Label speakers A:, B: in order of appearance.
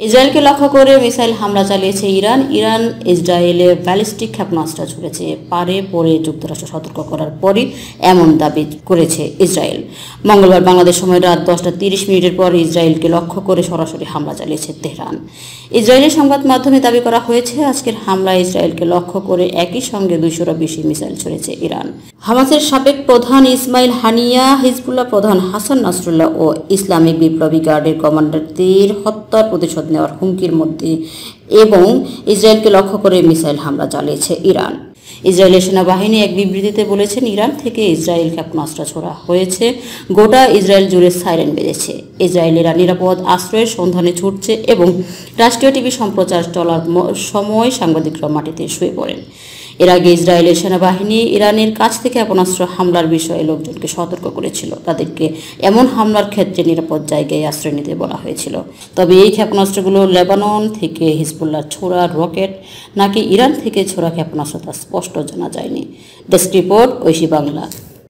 A: ইসরায়েলকে লক্ষ্য করে মিসাইল হামলা চালিয়েছে ইরান। ইসরায়েলে ব্যালিস্টিক ক্ষেপণাস্ত্র ছুড়েছে পারে পরে যুক্তরাষ্ট্র সতর্ক করার পরই এমন দাবি করেছে ইসরায়েল। মঙ্গলবার বাংলাদেশ সময় রাত 10টা 30 মিনিটের পর ইসরায়েলকে লক্ষ্য করে সরাসরি হামলা চালিয়েছে তেহরান। ইসরায়েলি সংবাদ মাধ্যমে দাবি করা হয়েছে, আজকের হামলায় ইসরায়েলকে লক্ষ্য করে একই সঙ্গে 200র বেশি মিসাইল ছুড়েছে ইরান। হামাসের সাবেক প্রধান ইসমাইল হানিয়া, হিজবুল্লাহ প্রধান হাসান নাসরুল্লাহ ও ইসলামিক বিপ্লবী গার্ডের কমান্ডারদের হত্যার প্রতিশোধ নেওয়ার হুমকির মধ্যে এবং ইসরায়েলকে লক্ষ্য করে মিসাইল হামলা চালিয়েছে ইরান। ইসরায়েলের সেনাবাহিনী এক বিবৃতিতে বলেছেন, ইরান থেকে ইসরায়েল ক্ষেপণাস্ত্র ছোড়া হয়েছে, গোটা ইসরায়েল জুড়ে সাইরেন বেজেছে। ইসরায়েলিরা নিরাপদ আশ্রয়ের সন্ধানে ছুটছে এবং রাষ্ট্রীয় টিভি সম্প্রচার চলার সময় সাংবাদিকরা মাটিতে শুয়ে পড়েন। এর আগে ইসরায়েলের সেনাবাহিনী ইরানের কাছ থেকে ক্ষেপণাস্ত্র হামলার বিষয়ে লোকজনকে সতর্ক করেছিল। তাদেরকে এমন হামলার ক্ষেত্রে নিরাপদ জায়গায় আশ্রয় নিতে বলা হয়েছিল। তবে এই ক্ষেপণাস্ত্রগুলো লেবানন থেকে হিজবুল্লাহ ছোড়া রকেট নাকি ইরান থেকে ছোড়া ক্ষেপণাস্ত্র তা স্পষ্ট জানা যায়নি। Desk report, Oishi Bangla.